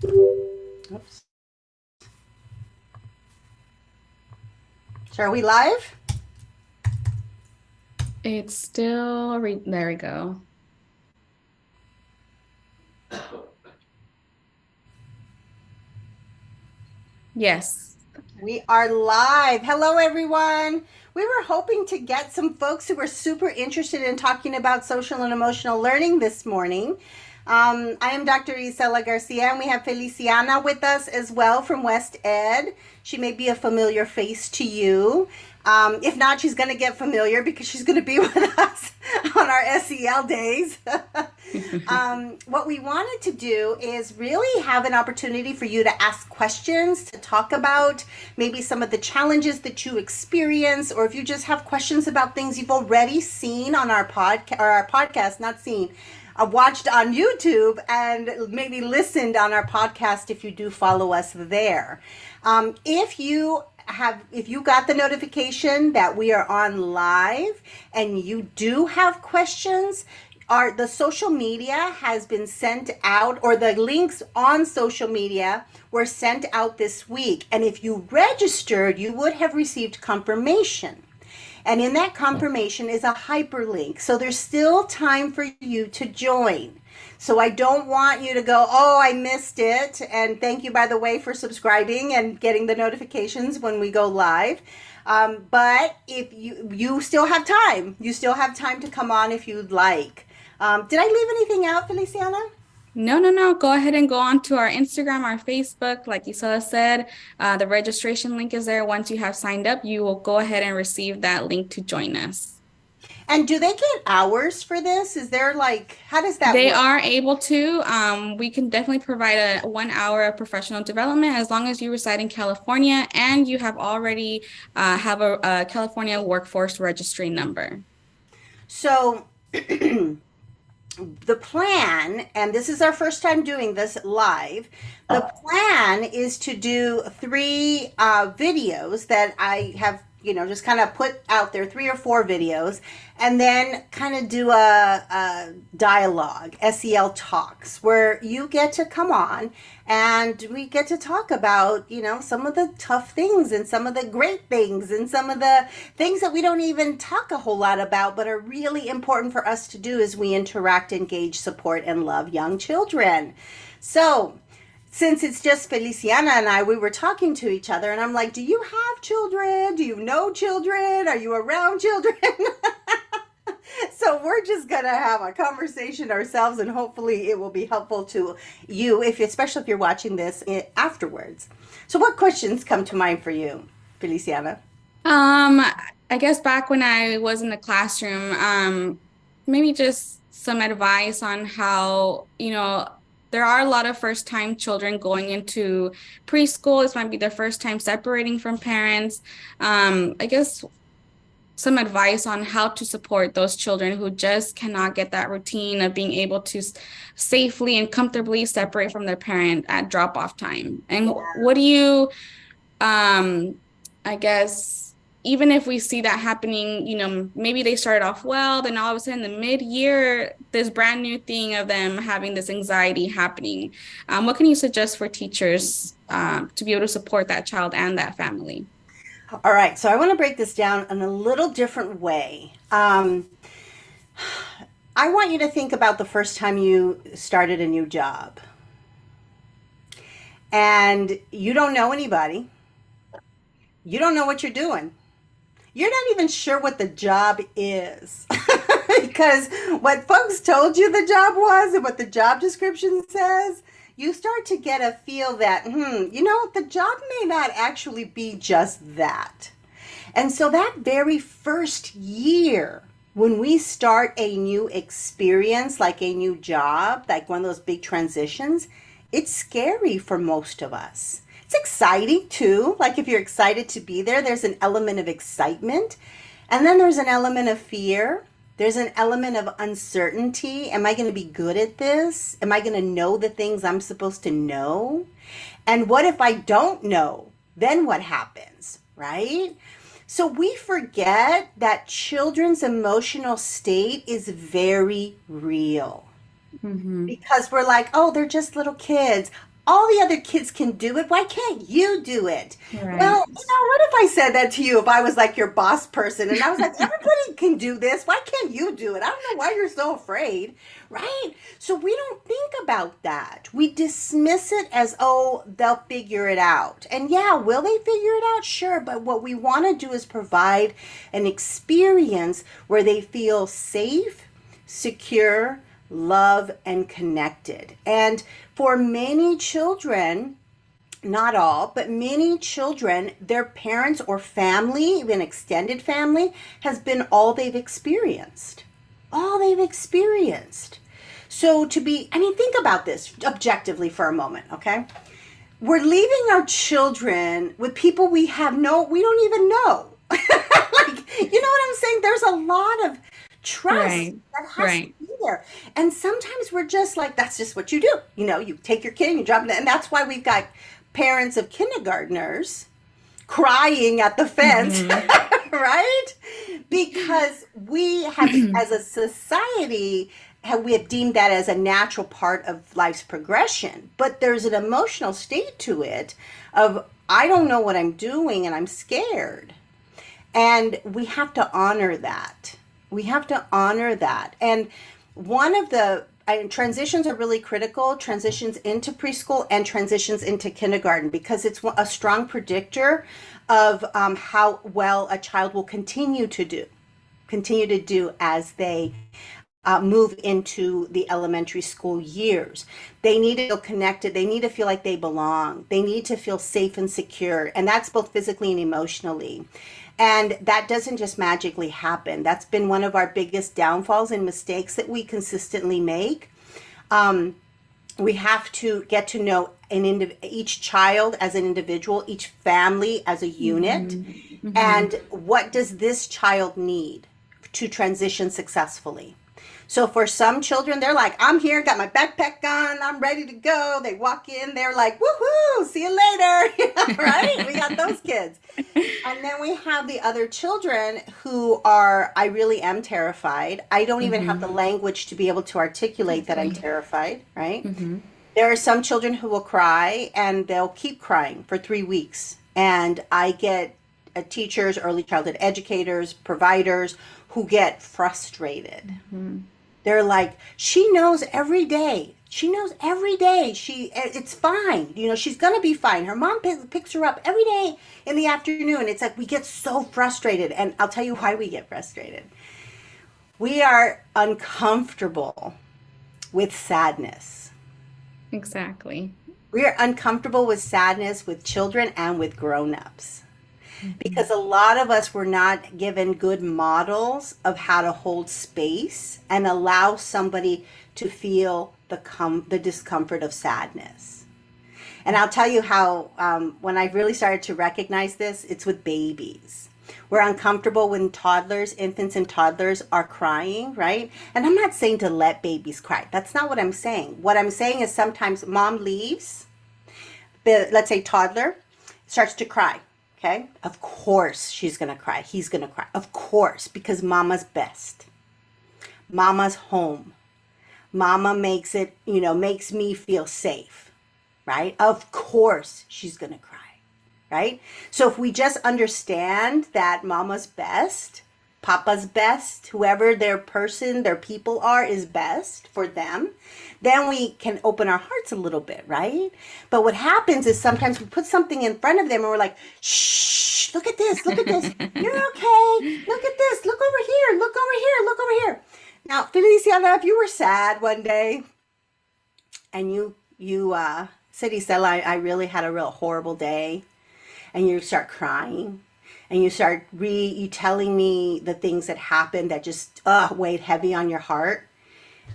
Oops. So are we live? It's still there we go. Yes. We are live. Hello, everyone. We were hoping to get some folks who were super interested in talking about social and emotional learning this morning. I am Dr. Isela Garcia, and we have Feliciana with us as well from West Ed. She may be a familiar face to you. If not, she's going to get familiar because she's going to be with us on our S.E.L days. What we wanted to do is really have an opportunity for you to ask questions, to talk about maybe some of the challenges that you experience, or if you just have questions about things you've already seen on our podcast, or our podcast, not seen, watched on YouTube, and maybe listened on our podcast if you do follow us there. If you got the notification that we are on live and you do have questions, the social media has been sent out, or the links on social media were sent out this week. And if you registered, you would have received confirmation. And in that confirmation is a hyperlink. So there's still time for you to join. So I don't want you to go, oh, I missed it. And thank you, by the way, for subscribing and getting the notifications when we go live. But if you still have time, you still have time to come on if you'd like. Did I leave anything out, Feliciana? No. Go ahead and go on to our Instagram, our Facebook. Like Isela said, the registration link is there. Once you have signed up, you will go ahead and receive that link to join us. And do they get hours for this? Is there how does that They work? are able to. We can definitely provide a 1 hour of professional development as long as you reside in California and you have already have a California workforce registry number. So the plan, and this is our first time doing this live, the plan is to do three videos that I have, just kind of put out there, 3 or 4 videos, and then kind of do a dialogue, S.E.L talks, where you get to come on and we get to talk about, some of the tough things and some of the great things and some of the things that we don't even talk a whole lot about, but are really important for us to do as we interact, engage, support, and love young children. So, since it's just Feliciana and I, we were talking to each other, and I'm like, do you have children? Do you know children? Are you around children? So we're just going to have a conversation ourselves, and hopefully it will be helpful to you, especially if you're watching this afterwards. So what questions come to mind for you, Feliciana? Um, I guess back when I was in the classroom, maybe just some advice on how, there are a lot of first-time children going into preschool. This might be their first time separating from parents. I guess some advice on how to support those children who just cannot get that routine of being able to safely and comfortably separate from their parent at drop-off time. And what do you I guess even if we see that happening, maybe they started off well, then all of a sudden, in the mid-year, this brand new thing of them having this anxiety happening. What can you suggest for teachers to be able to support that child and that family? All right, so I want to break this down in a little different way. I want you to think about the first time you started a new job and you don't know anybody. You don't know what you're doing. You're not even sure what the job is. Because what folks told you the job was and what the job description says, you start to get a feel that, the job may not actually be just that. And so that very first year, when we start a new experience, like a new job, like one of those big transitions, it's scary for most of us. It's exciting too. Like if you're excited to be there, there's an element of excitement. And then there's an element of fear. There's an element of uncertainty. Am I going to be good at this? Am I going to know the things I'm supposed to know? And what if I don't know? Then what happens, right? So we forget that children's emotional state is very real Mm-hmm. because we're like, oh, they're just little kids. All the other kids can do it. Why can't you do it? Well, Right. what if I said that to you if I was like your boss person and I was like, everybody can do this. Why can't you do it? I don't know why you're so afraid, right? So we don't think about that. We dismiss it as, oh, they'll figure it out. And yeah, will they figure it out? Sure. But what we want to do is provide an experience where they feel safe, secure, love, and connected. And for many children, not all, but many children, their parents or family, even extended family, has been all they've experienced. All they've experienced. So I mean, think about this objectively for a moment, okay? We're leaving our children with people we don't even know. Like, you know what I'm saying? There's a lot of trust Right. that has to Right. be there. And sometimes we're just like, that's just what you do. You take your kid and you drop it. And that's why we've got parents of kindergartners crying at the fence, Hmm. right? Because we have, as a society, we have deemed that as a natural part of life's progression. But there's an emotional state to it of, I don't know what I'm doing and I'm scared. And we have to honor that. We have to honor that. And one of the transitions are really critical, transitions into preschool and transitions into kindergarten, because it's a strong predictor of how well a child will continue to do as they move into the elementary school years. They need to feel connected. They need to feel like they belong. They need to feel safe and secure. And that's both physically and emotionally. And that doesn't just magically happen. That's been one of our biggest downfalls and mistakes that we consistently make. We have to get to know each child as an individual, each family as a unit. Hmm. Hmm. And what does this child need to transition successfully? So for some children, they're like, I'm here, got my backpack on, I'm ready to go. They walk in, they're like, woohoo, see you later, right? We got those kids. And then we have the other children who are, I really am terrified. I don't even have the Hmm. language to be able to articulate that I'm Exactly. terrified, right? Hmm. There are some children who will cry and they'll keep crying for 3 weeks. And I get teachers, early childhood educators, providers who get frustrated. Hmm. They're like, she knows every day. She knows every day. It's fine. She's gonna be fine. Her mom picks her up every day in the afternoon. It's like we get so frustrated, and I'll tell you why we get frustrated. We are uncomfortable with sadness. Exactly. We are uncomfortable with sadness with children and with grown-ups, Hmm. because a lot of us were not given good models of how to hold space and allow somebody to feel the discomfort of sadness. And I'll tell you how, when I really started to recognize this, it's with babies. We're uncomfortable when infants and toddlers are crying, right? And I'm not saying to let babies cry. That's not what I'm saying. What I'm saying is sometimes mom leaves, let's say toddler starts to cry. Okay. Of course she's going to cry. He's going to cry. Of course, because mama's best. Mama's home. Mama makes me feel safe, right? Of course she's going to cry, right? So if we just understand that mama's best, papa's best, whoever their people are is best for them, then we can open our hearts a little bit, right? But what happens is sometimes we put something in front of them and we're like, shh, look at this. You're okay. Look at this. Look over here. Look over here. Look over here. Now, Feliciana, if you were sad one day and you said, Isela, I really had a real horrible day, and you start crying and you start you telling me the things that happened that just weighed heavy on your heart.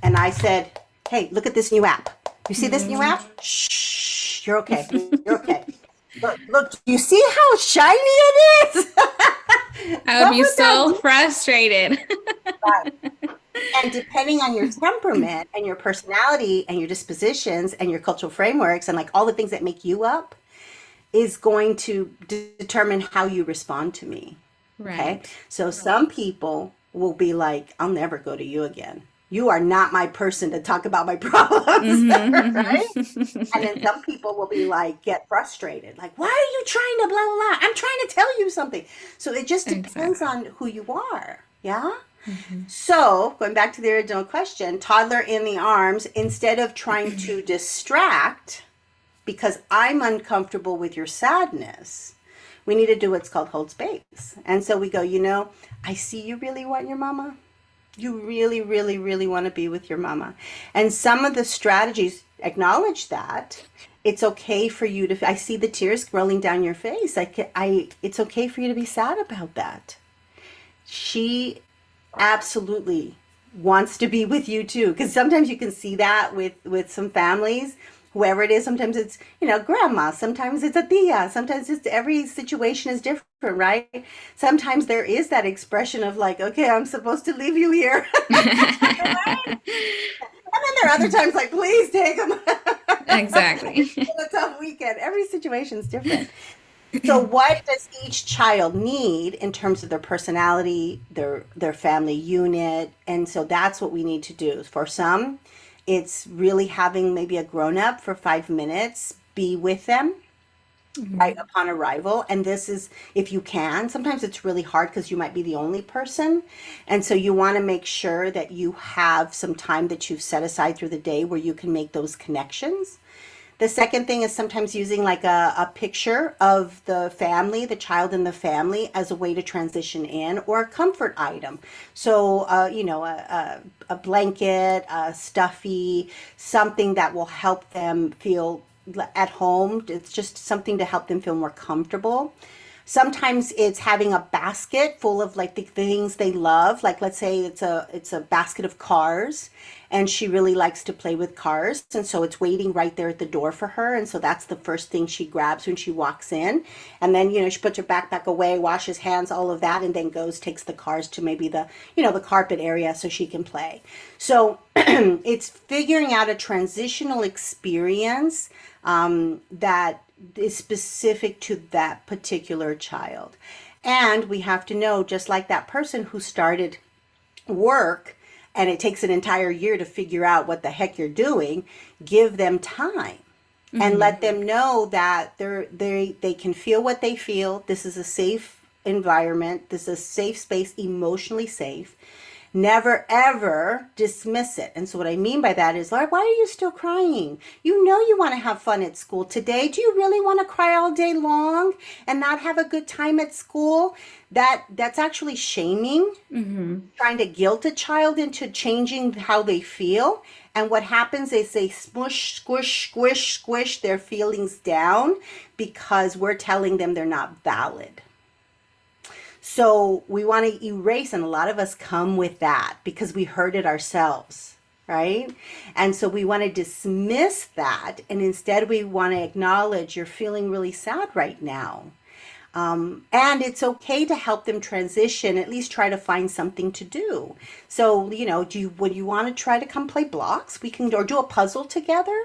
And I said, hey, look at this new app. You see this new Hmm. app? Shh, you're okay. You're okay. Look, you see how shiny it is? I would What be would that so look frustrated. like? And depending on your temperament and your personality and your dispositions and your cultural frameworks and like all the things that make you up is going to determine how you respond to me. Okay. Right. So some people will be like, I'll never go to you again. You are not my person to talk about my problems, Hmm. right? And then some people will be like, get frustrated, like, why are you trying to blah, blah, blah? I'm trying to tell you something. So it just depends Exactly. on who you are. Yeah. Hmm. So going back to the original question, toddler in the arms, instead of trying to distract, because I'm uncomfortable with your sadness, we need to do what's called hold space. And so we go, I see you really want your mama. You really, really, really want to be with your mama. And some of the strategies acknowledge that. It's okay for you to, I see the tears rolling down your face. It's okay for you to be sad about that. She absolutely wants to be with you too, because sometimes you can see that with some families, whoever it is. Sometimes it's grandma, sometimes it's a tia, sometimes it's every situation is different, right? Sometimes there is that expression of like, okay, I'm supposed to leave you here. And then there are other times like, please take them. Exactly. It's been a tough weekend. Every situation is different. So what does each child need in terms of their personality, their family unit? And so that's what we need to do. For some, it's really having maybe a grown up for 5 minutes, be with them right Mhm. upon arrival. And this is if you can. Sometimes it's really hard because you might be the only person. And so you want to make sure that you have some time that you've set aside through the day where you can make those connections. The second thing is sometimes using like a picture of the family, the child in the family, as a way to transition in, or a comfort item. So, a blanket, a stuffy, something that will help them feel at home. It's just something to help them feel more comfortable. Sometimes it's having a basket full of like the things they love. Like let's say it's a basket of cars and she really likes to play with cars, and so it's waiting right there at the door for her, and so that's the first thing she grabs when she walks in. And then she puts her backpack away, washes hands, all of that, and then goes takes the cars to maybe the carpet area so she can play. So it's figuring out a transitional experience that is specific to that particular child. And we have to know, just like that person who started work and it takes an entire year to figure out what the heck you're doing, give them time and let Mhm. them know that they can feel what they feel. This is a safe environment. This is a safe space, emotionally safe. Never ever dismiss it. And so what I mean by that is, Lord, why are you still crying? You know you want to have fun at school today. Do you really want to cry all day long and not have a good time at school? That's actually shaming, Mhm. trying to guilt a child into changing how they feel. And what happens is they smush, squish, squish, squish their feelings down because we're telling them they're not valid. So we want to erase, and a lot of us come with that because we heard it ourselves, right? And so we want to dismiss that, and instead we want to acknowledge you're feeling really sad right now. And it's okay to help them transition, at least try to find something to do. So, would you want to try to come play blocks? We can, or do a puzzle together.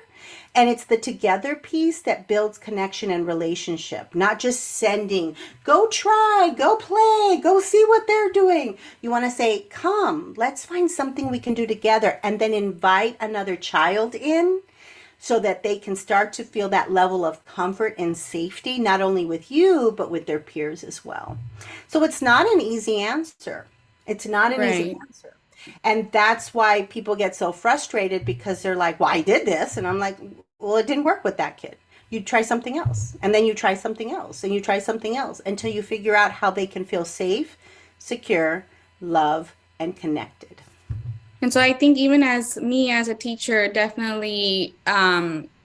And it's the together piece that builds connection and relationship, not just sending, go try, go play, go see what they're doing. You want to say, come, let's find something we can do together, and then invite another child in so that they can start to feel that level of comfort and safety, not only with you, but with their peers as well. So it's not an easy answer. It's not an easy Right. answer. And that's why people get so frustrated because they're like, well, I did this. And I'm like, well, it didn't work with that kid. You try something else. And then you try something else. And you try something else until you figure out how they can feel safe, secure, loved, and connected. And so I think even as me as a teacher, definitely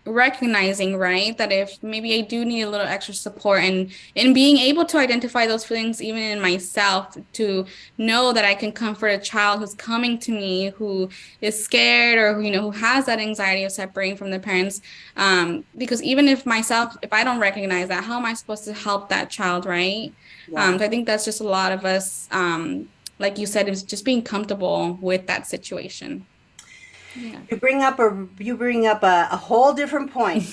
recognizing, right, that if maybe I do need a little extra support and being able to identify those feelings even in myself to know that I can comfort a child who's coming to me who is scared or who has that anxiety of separating from their parents. Because even if myself, if I don't recognize that, how am I supposed to help that child, right? Yeah. So I think that's just a lot of us like you said, it was just being comfortable with that situation. Yeah. You bring up a whole different point.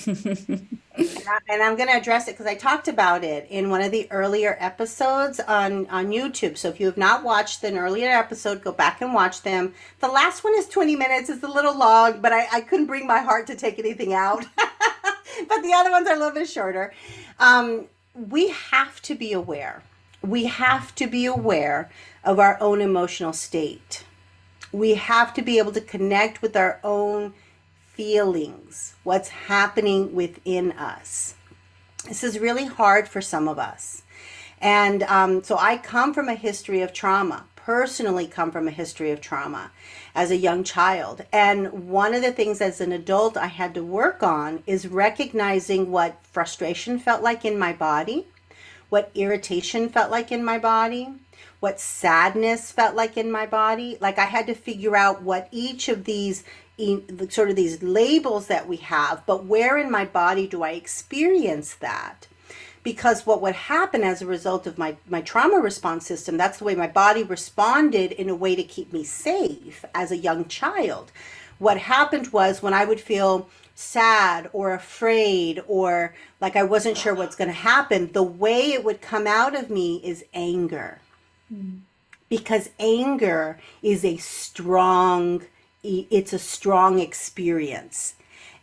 And I'm going to address it because I talked about it in one of the earlier episodes on YouTube. So if you have not watched an earlier episode, go back and watch them. The last one is 20 minutes. It's a little long, but I couldn't bring my heart to take anything out. But the other ones are a little bit shorter. We have to be aware. We have to be aware of our own emotional state. We have to be able to connect with our own feelings, what's happening within us. This is really hard for some of us. And so I come from a history of trauma, personally come from a history of trauma as a young child. And one of the things as an adult I had to work on is recognizing what frustration felt like in my body, what irritation felt like in my body, what sadness felt like in my body. Like I had to figure out what each of these sort of these labels that we have, but where in my body do I experience that? Because what would happen as a result of my trauma response system, that's the way my body responded in a way to keep me safe as a young child. What happened was when I would feel sad or afraid or like I wasn't sure what's going to happen, the way it would come out of me is anger. Because anger is it's a strong experience.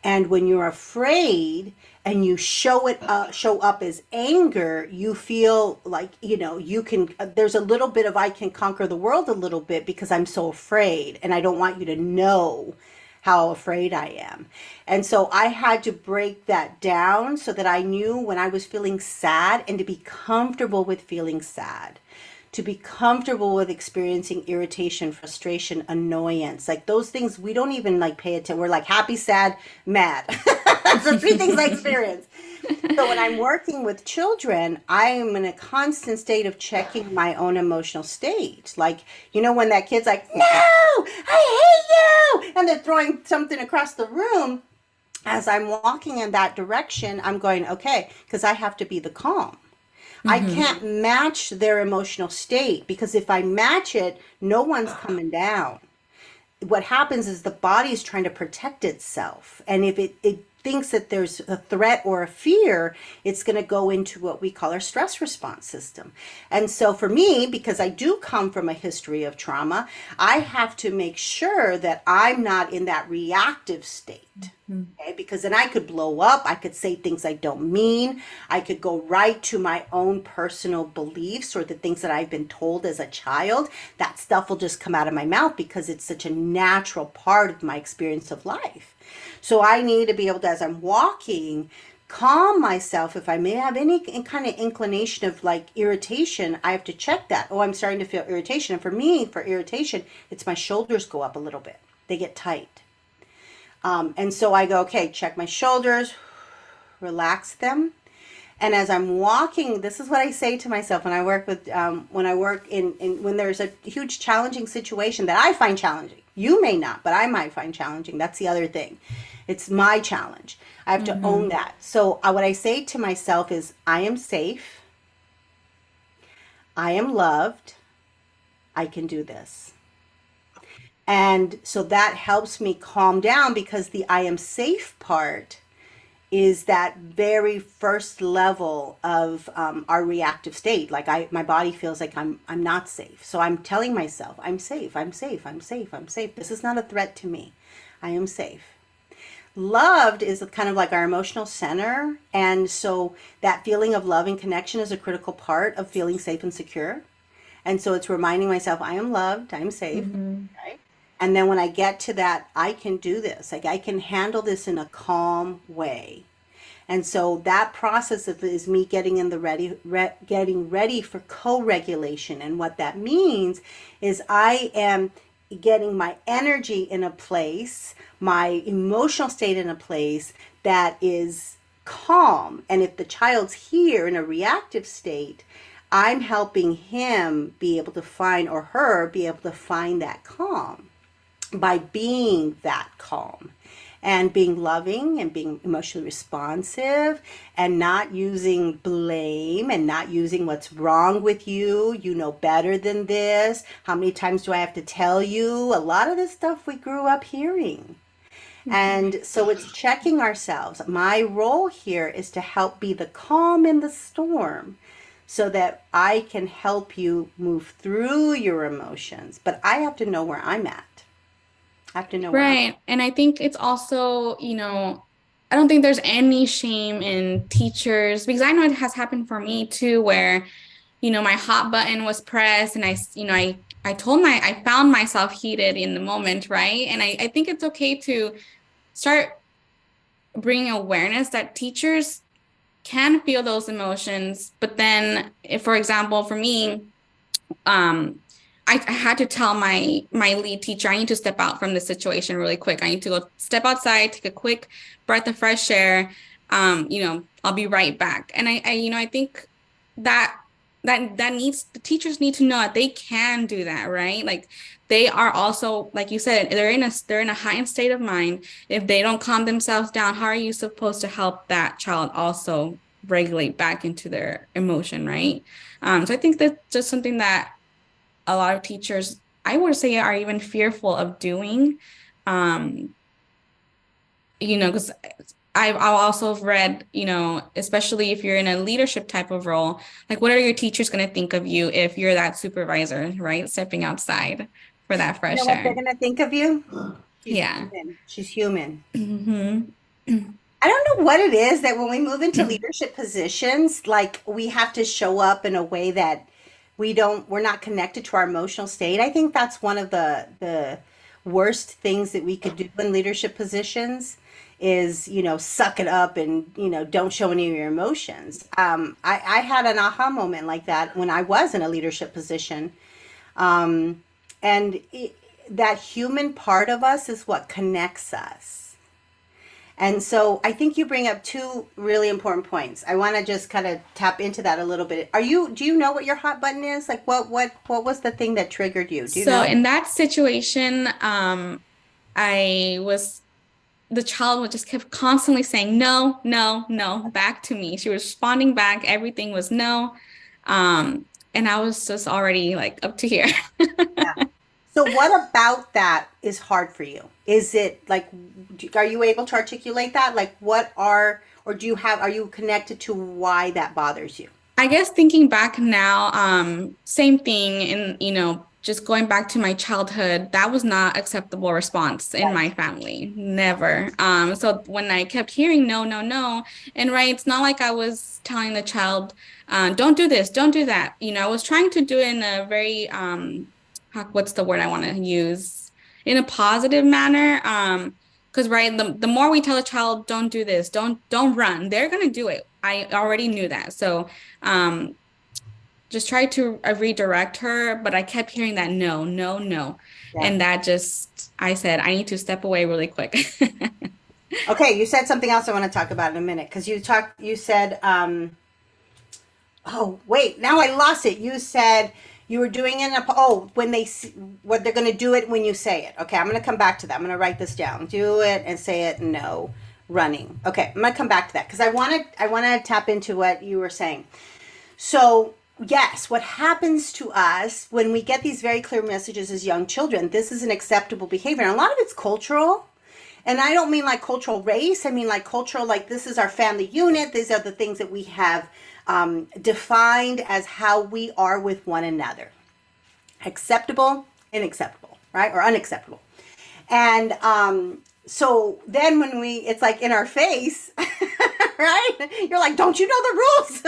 And when you're afraid and you show up as anger, you feel like, you can, there's a little bit of I can conquer the world a little bit because I'm so afraid and I don't want you to know how afraid I am. And so I had to break that down so that I knew when I was feeling sad and to be comfortable with feeling sad, to be comfortable with experiencing irritation, frustration, annoyance. Like those things we don't even like pay attention. We're like happy, sad, mad. That's the three things I experience. So when I'm working with children, I am in a constant state of checking my own emotional state. Like, when that kid's like, no, I hate you, and they're throwing something across the room, as I'm walking in that direction, I'm going, okay, because I have to be the calm. I can't match their emotional state because if I match it, no one's coming down. What happens is the body is trying to protect itself. And if it thinks that there's a threat or a fear, it's going to go into what we call our stress response system. And so for me, because I do come from a history of trauma, I have to make sure that I'm not in that reactive state. Okay? Because then I could blow up. I could say things I don't mean. I could go right to my own personal beliefs or the things that I've been told as a child. That stuff will just come out of my mouth because it's such a natural part of my experience of life. So I need to be able to, as I'm walking, calm myself. If I may have any kind of inclination of like irritation, I have to check that. Oh, I'm starting to feel irritation. And for me, for irritation, it's my shoulders go up a little bit. They get tight. And so I go, okay, check my shoulders, relax them. And as I'm walking, this is what I say to myself when I work with, when there's a huge challenging situation that I find challenging. You may not, but I might find challenging. That's the other thing. It's my challenge. I have to own that. So what I say to myself is, I am safe. I am loved. I can do this. And so that helps me calm down because the I am safe part is that very first level of our reactive state. Like my body feels like I'm not safe. So I'm telling myself, I'm safe, I'm safe, I'm safe, I'm safe. This is not a threat to me. I am safe. Loved is kind of like our emotional center. And so that feeling of love and connection is a critical part of feeling safe and secure. And so it's reminding myself, I am loved, I'm safe. Right? And then when I get to that, I can do this. Like I can handle this in a calm way. And so that process is me getting in the getting ready for co-regulation. And what that means is I am getting my energy in a place, my emotional state in a place that is calm. And if the child's here in a reactive state, I'm helping him be able to find, or her be able to find that calm by being that calm and being loving and being emotionally responsive and not using blame and not using what's wrong with you. You know better than this. How many times do I have to tell you? A lot of this stuff we grew up hearing. And so it's checking ourselves. My role here is to help be the calm in the storm so that I can help you move through your emotions. But I have to know where I'm at. I have to know where I'm Right. And I think it's also, I don't think there's any shame in teachers because I know it has happened for me too, where, my hot button was pressed and I found myself heated in the moment, right? And I think it's okay to start bringing awareness that teachers can feel those emotions. But then, if, for example, for me, um, I had to tell my lead teacher, I need to step out from the situation really quick. I need to go step outside, take a quick breath of fresh air. I'll be right back. And I think that the teachers need to know that they can do that, right? Like they are also, like you said, they're in a heightened state of mind. If they don't calm themselves down, how are you supposed to help that child also regulate back into their emotion, right? So I think that's just something that a lot of teachers, I would say, are even fearful of doing. Um, because I've also read, especially if you're in a leadership type of role, like what are your teachers going to think of you if you're that supervisor, right? Stepping outside for that You know fresh what they're air. going to think of you? She's Yeah. human. She's human. Hmm. I don't know what it is that when we move into leadership positions, like we have to show up in a way that we're not connected to our emotional state. I think that's one of the worst things that we could do in leadership positions is, suck it up and, don't show any of your emotions. I had an aha moment like that when I was in a leadership position. Um, and that human part of us is what connects us. And so I think you bring up two really important points. I want to just kind of tap into that a little bit. Do you know what your hot button is? Like what was the thing that triggered you? Do you So know? in that situation, I was the child would just kept constantly saying no, no, no back to me. She was responding back. Everything was no. And I was just already like up to here. Yeah. So what about that is hard for you? Is it like, are you able to articulate that? Like or are you connected to why that bothers you? I guess thinking back now, same thing and just going back to my childhood, that was not acceptable response in Right. my family. Never. So when I kept hearing no, no, no, and right, it's not like I was telling the child, don't do this, don't do that. I was trying to do it in a very what's the word I want to use? In a positive manner. Because right, the more we tell a child, don't do this, don't run, they're gonna do it. I already knew that. So um, just tried to redirect her, but I kept hearing that no, no, no. Yeah. And I said, I need to step away really quick. Okay, you said something else I want to talk about in a minute because you said, oh, wait, now I lost it. You said you were doing it, when what they're going to do it when you say it. Okay, I'm going to come back to that. I'm going to write this down. Do it and say it, no, running. Okay, I'm going to come back to that because I want to tap into what you were saying. So, yes, what happens to us when we get these very clear messages as young children, this is an acceptable behavior. And a lot of it's cultural. And I don't mean like cultural race. I mean like cultural, like this is our family unit. These are the things that we have defined as how we are with one another. Acceptable, unacceptable, right? Or unacceptable. And so then it's like in our face, right? You're like, don't you know the rules?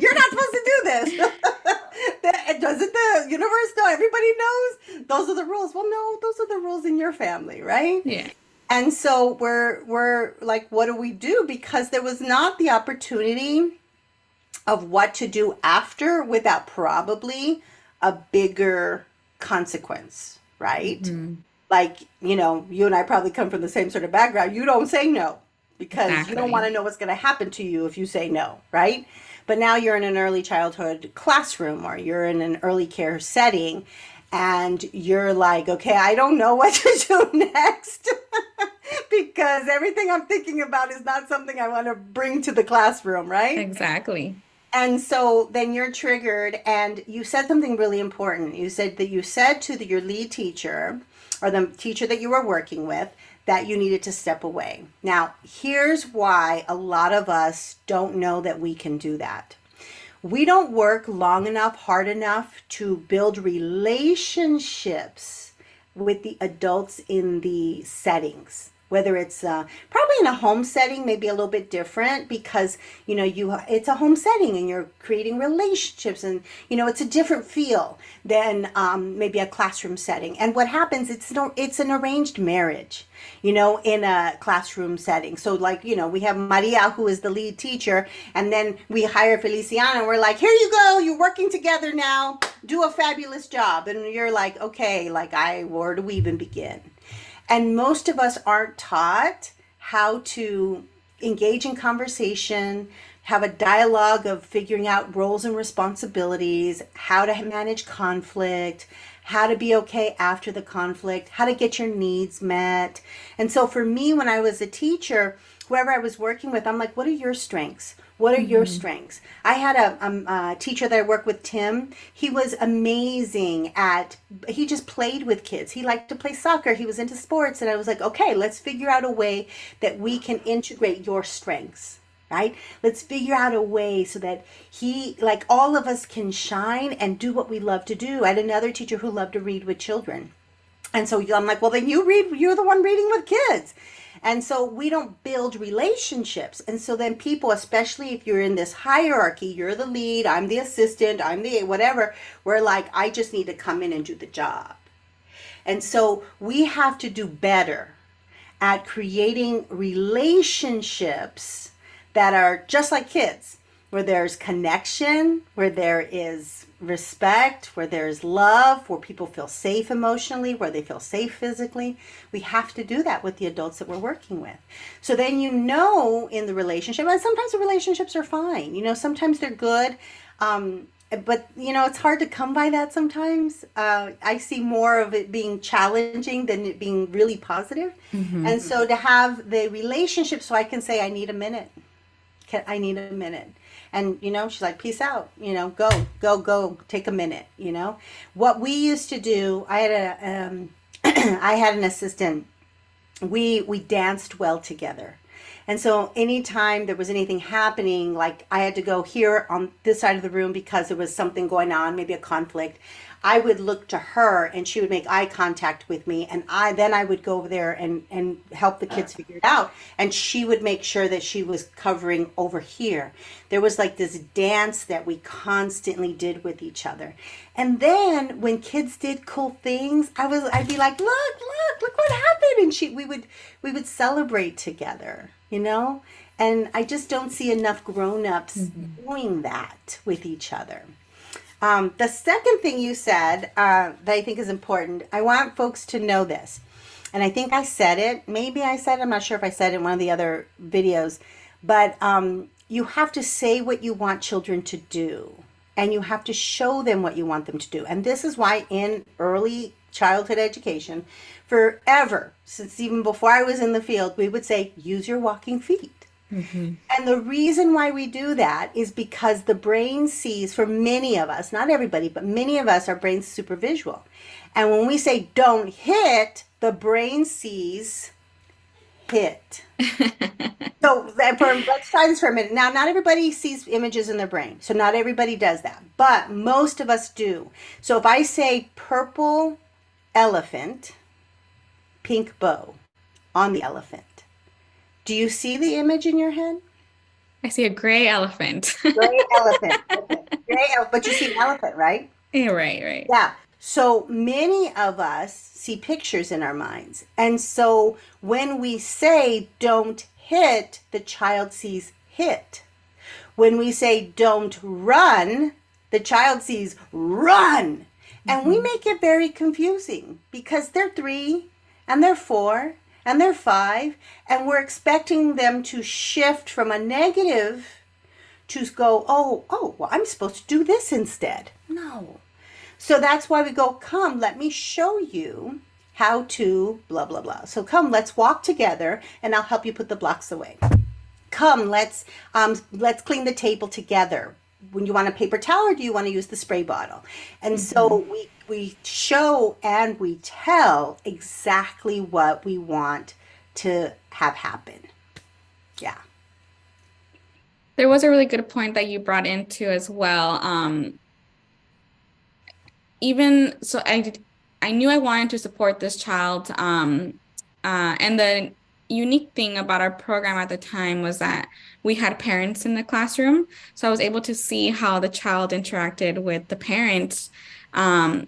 You're not supposed to do this. Doesn't the universe know? Everybody knows those are the rules. Well, no, those are the rules in your family, right? Yeah, And so we're like, what do we do? Because there was not the opportunity of what to do after without probably a bigger consequence, right? mhm. Like, you and I probably come from the same sort of background. You don't say no because you don't want Exactly. to know what's going to happen to you if you say no, right? But now you're in an early childhood classroom or you're in an early care setting and you're like, okay, I don't know what to do next because everything I'm thinking about is not something I want to bring to the classroom, right? Exactly. And so then you're triggered, and you said something really important. You said to your lead teacher or the teacher that you were working with that you needed to step away. Now, here's why a lot of us don't know that we can do that. We don't work long enough, hard enough to build relationships with the adults in the settings. Whether it's probably in a home setting, maybe a little bit different because it's a home setting and you're creating relationships, and it's a different feel than maybe a classroom setting. And what happens? It's an arranged marriage, in a classroom setting. So like we have Maria, who is the lead teacher, and then we hire Feliciana, and we're like, here you go, you're working together now. Do a fabulous job, and you're like, okay, where do we even begin? And most of us aren't taught how to engage in conversation, have a dialogue of figuring out roles and responsibilities, how to manage conflict, how to be okay after the conflict, how to get your needs met. And so for me, when I was a teacher, whoever I was working with, I'm like, what are your strengths? What are your strengths? I had a teacher that I worked with, Tim. He was amazing he just played with kids. He liked to play soccer. He was into sports. And I was like, okay, let's figure out a way that we can integrate your strengths, right? Let's figure out a way so that all of us can shine and do what we love to do. I had another teacher who loved to read with children. And so I'm like, well, then you read, you're the one reading with kids. And so we don't build relationships. And so then people, especially if you're in this hierarchy, you're the lead, I'm the assistant, I'm the whatever, we're like, I just need to come in and do the job. And so we have to do better at creating relationships that are just like kids, where there's connection, where there is respect, where there's love, where people feel safe emotionally, where they feel safe physically. We have to do that with the adults that we're working with. So then in the relationship, and sometimes the relationships are fine, sometimes they're good, but it's hard to come by that sometimes. I see more of it being challenging than it being really positive. Mm-hmm. And so to have the relationship, so I can say, I need a minute. I need a minute. And, she's like, peace out, go, take a minute, What we used to do, I had I had an assistant, we danced well together. And so anytime there was anything happening, like I had to go here on this side of the room because there was something going on, maybe a conflict, I would look to her and she would make eye contact with me, and I would go over there and help the kids figure it out, and she would make sure that she was covering over here. There was like this dance that we constantly did with each other. And then when kids did cool things, I'd be like, look what happened, and we would celebrate together, and I just don't see enough grown-ups doing that with each other. The second thing you said that I think is important, I want folks to know this. And I think I said it. Maybe I said it. I'm not sure if I said it in one of the other videos. But you have to say what you want children to do. And you have to show them what you want them to do. And this is why in early childhood education, forever, since even before I was in the field, we would say, use your walking feet. Mm-hmm. And the reason why we do that is because the brain sees, for many of us, not everybody, but many of us, our brain's super visual. And when we say don't hit, the brain sees hit. So let's try this for a minute. Now, not everybody sees images in their brain. So not everybody does that. But most of us do. So if I say purple elephant, pink bow on the elephant, do you see the image in your head? I see a gray elephant. Gray elephant. Okay. But you see an elephant, right? Yeah, right. Yeah. So many of us see pictures in our minds. And so when we say don't hit, the child sees hit. When we say don't run, the child sees run. And we make it very confusing because they're 3 and they're 4 and they're 5, and we're expecting them to shift from a negative to go, well, I'm supposed to do this instead. No. So that's why we go, come, let me show you how to blah, blah, blah. So come, let's walk together and I'll help you put the blocks away. Come, let's clean the table together. When you want a paper towel or do you want to use the spray bottle? And so we show and we tell exactly what we want to have happen. Yeah. There was a really good point that you brought into as well. Even so, I knew I wanted to support this child. And the unique thing about our program at the time was that we had parents in the classroom. So I was able to see how the child interacted with the parents. Um,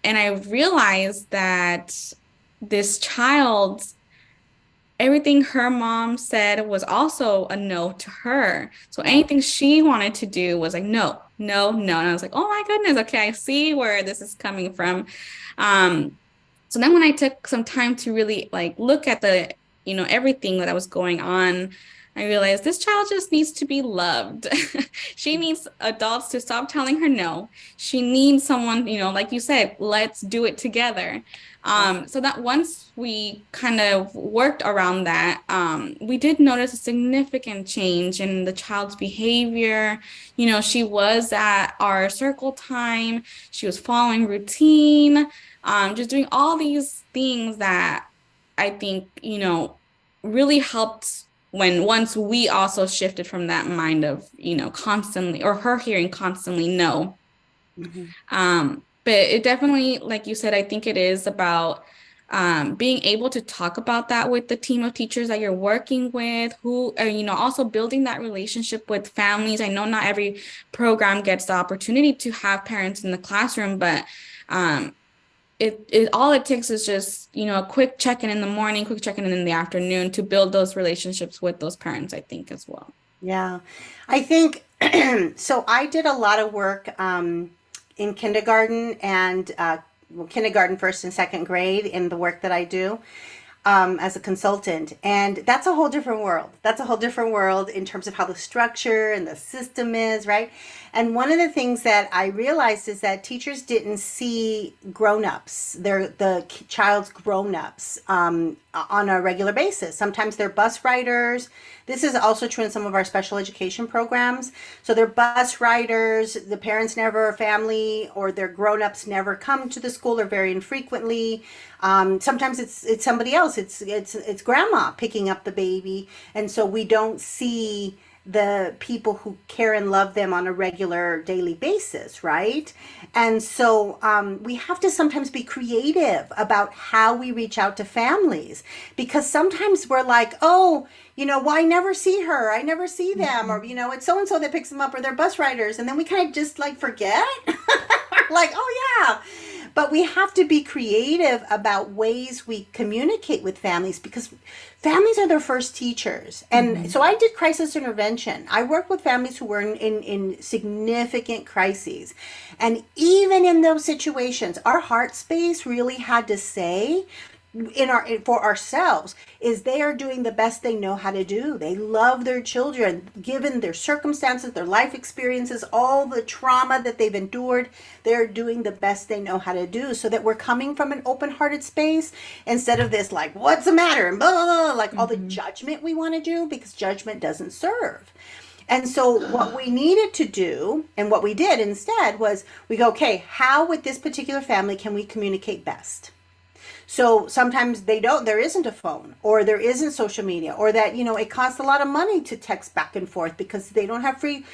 and I realized that this child, everything her mom said was also a no to her. So Right. anything she wanted to do was like, no, no, no. And I was like, oh my goodness, okay, I see where this is coming from. Um, so then when I took some time to really like look at the, everything that was going on, I realized this child just needs to be loved. She needs adults to stop telling her no. She needs someone, like you said, let's do it together. Yeah. So that once we kind of worked around that, we did notice a significant change in the child's behavior. She was at our circle time, she was following routine, just doing all these things that I think, really helped when once we also shifted from that mind of, constantly or her hearing constantly no. Hmm. But it definitely, like you said, I think it is about being able to talk about that with the team of teachers that you're working with, who are, also building that relationship with families. I know not every program gets the opportunity to have parents in the classroom, but um, it all it takes is just, a quick check-in in the morning, quick check-in in the afternoon to build those relationships with those parents, I think, as well. Yeah. I think so. I did a lot of work in kindergarten and well, kindergarten, first and second grade in the work that I do. As a consultant. And that's a whole different world. That's a whole different world in terms of how the structure and the system is, right? And one of the things that I realized is that teachers didn't see grown-ups, the child's grown-ups on a regular basis. Sometimes they're bus riders. This is also true in some of our special education programs. So they're bus riders, the parents never, family, or their grown-ups never come to the school or very infrequently. Sometimes it's somebody else. It's grandma picking up the baby, and so we don't see the people who care and love them on a regular daily basis, right? And so we have to sometimes be creative about how we reach out to families, because sometimes we're like, oh, well, I never see her, I never see them, or it's so and so that picks them up, or they're bus riders, and then we kind of just like forget, like, oh yeah. But we have to be creative about ways we communicate with families, because families are their first teachers. And Mhm. so I did crisis intervention. I worked with families who were in significant crises. And even in those situations, our heart space really had to say for ourselves is they are doing the best they know how to do. They love their children given their circumstances, their life experiences, all the trauma that they've endured. They're doing the best they know how to do, so that we're coming from an open-hearted space instead of this like, what's the matter, and blah, blah, blah, like all the Mhm. judgment we want to do, because judgment doesn't serve. And so what we needed to do, and what we did instead, was we go, okay, how with this particular family can we communicate best? So sometimes there isn't a phone, or there isn't social media, or that, it costs a lot of money to text back and forth because they don't have free,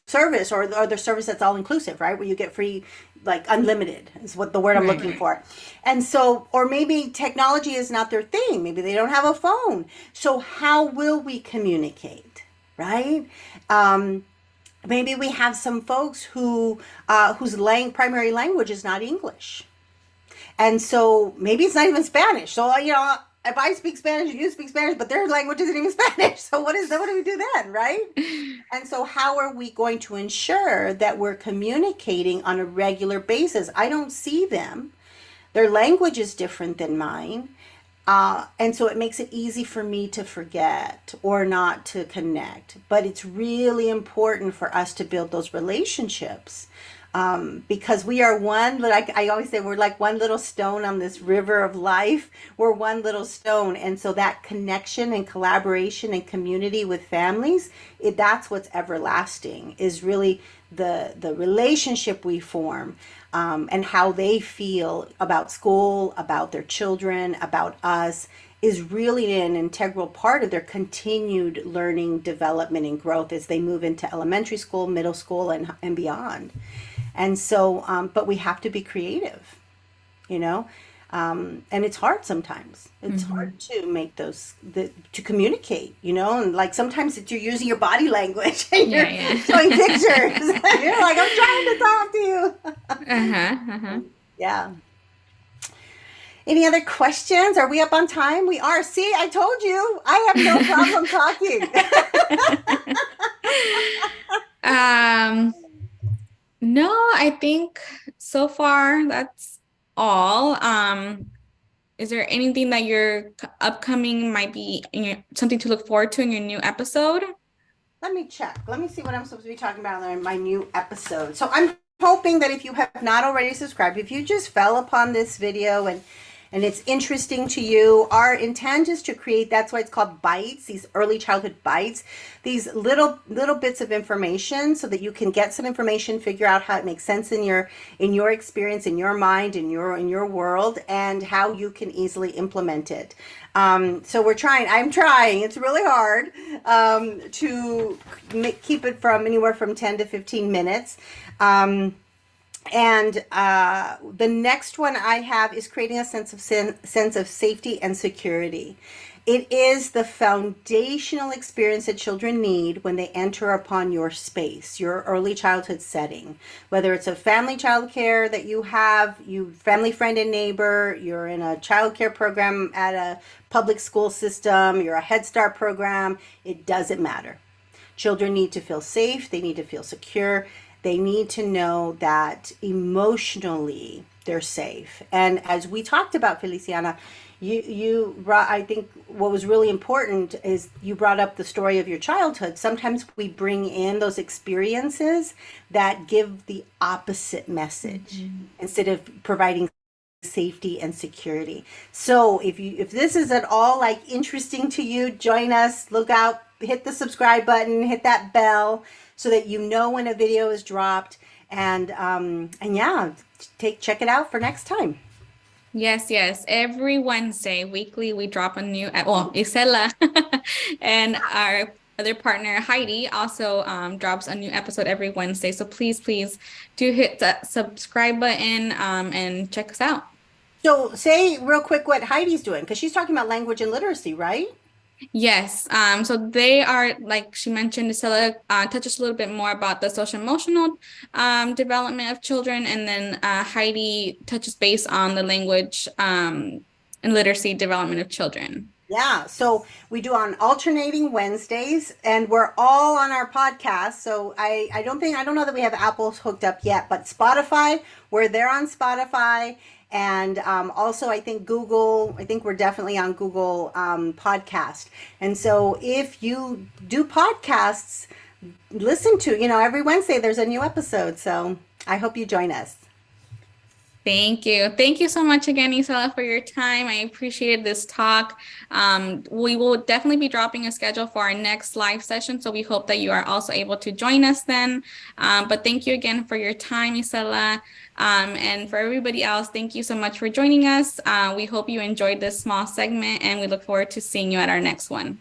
service, or the service that's all inclusive, right? Where you get free, like unlimited is what the word I'm looking Right. for. And so, or maybe technology is not their thing. Maybe they don't have a phone. So how will we communicate? Right? Um, Maybe we have some folks whose primary language is not English, and so maybe it's not even Spanish. So, if I speak Spanish and you speak Spanish, but their language isn't even Spanish. So what is that? What do we do then, right? And so how are we going to ensure that we're communicating on a regular basis? I don't see them. Their language is different than mine. And so it makes it easy for me to forget or not to connect. But it's really important for us to build those relationships, because we are one, like I always say, we're like one little stone on this river of life. We're one little stone. And so that connection and collaboration and community with families, that's what's everlasting, is really the relationship we form, and how they feel about school, about their children, about us. is really an integral part of their continued learning, development, and growth as they move into elementary school, middle school, and beyond. And so, but we have to be creative, you know, and it's hard sometimes. It's Mhm. hard to make to communicate, you know, and like sometimes you're using your body language and Yeah, you're yeah. showing pictures. You're like, I'm trying to talk to you. Uh-huh, uh-huh. Yeah. Any other questions? Are we up on time? We are. See, I told you I have no problem talking. Um, no, I think so far that's all. Is there anything that your upcoming might be in something to look forward to in your new episode? Let me check. Let me see what I'm supposed to be talking about in my new episode. So I'm hoping that if you have not already subscribed, if you just fell upon this video and it's interesting to you, our intent is to create, that's why it's called bites, these early childhood bites, these little bits of information so that you can get some information, figure out how it makes sense in your experience, in your mind, in your world, and how you can easily implement it. So I'm trying, it's really hard, to keep it from anywhere from 10 to 15 minutes. And the next one I have is creating a sense of safety and security. It is the foundational experience that children need when they enter upon your space, your early childhood setting. Whether it's a family childcare that you have, you family friend and neighbor, you're in a childcare program at a public school system, you're a Head Start program, it doesn't matter. Children need to feel safe, they need to feel secure, they need to know that emotionally they're safe. And as we talked about, Feliciana, I think what was really important is you brought up the story of your childhood. Sometimes we bring in those experiences that give the opposite message Mhm. instead of providing safety and security. So if this is at all like interesting to you, join us, look out, hit the subscribe button, hit that bell so that you know when a video is dropped, and yeah, check it out for next time. Yes, yes. Every Wednesday, weekly, we drop a new, well, Isela and our other partner, Heidi, also drops a new episode every Wednesday. So please, please do hit that subscribe button and check us out. So say real quick what Heidi's doing because she's talking about language and literacy, right? Yes. So they are, like she mentioned, Isela touches a little bit more about the social emotional development of children, and then Heidi touches base on the language and literacy development of children. Yeah, so we do on alternating Wednesdays, and we're all on our podcast. So I don't know that we have Apple's hooked up yet, but Spotify, we're there on Spotify, and also I think Google. I think we're definitely on Google Podcast. And so if you do podcasts, listen to every Wednesday there's a new episode. So I hope you join us. Thank you. Thank you so much again, Isela, for your time. I appreciated this talk. We will definitely be dropping a schedule for our next live session, so we hope that you are also able to join us then. But thank you again for your time, Isela. And for everybody else, thank you so much for joining us. We hope you enjoyed this small segment, and we look forward to seeing you at our next one.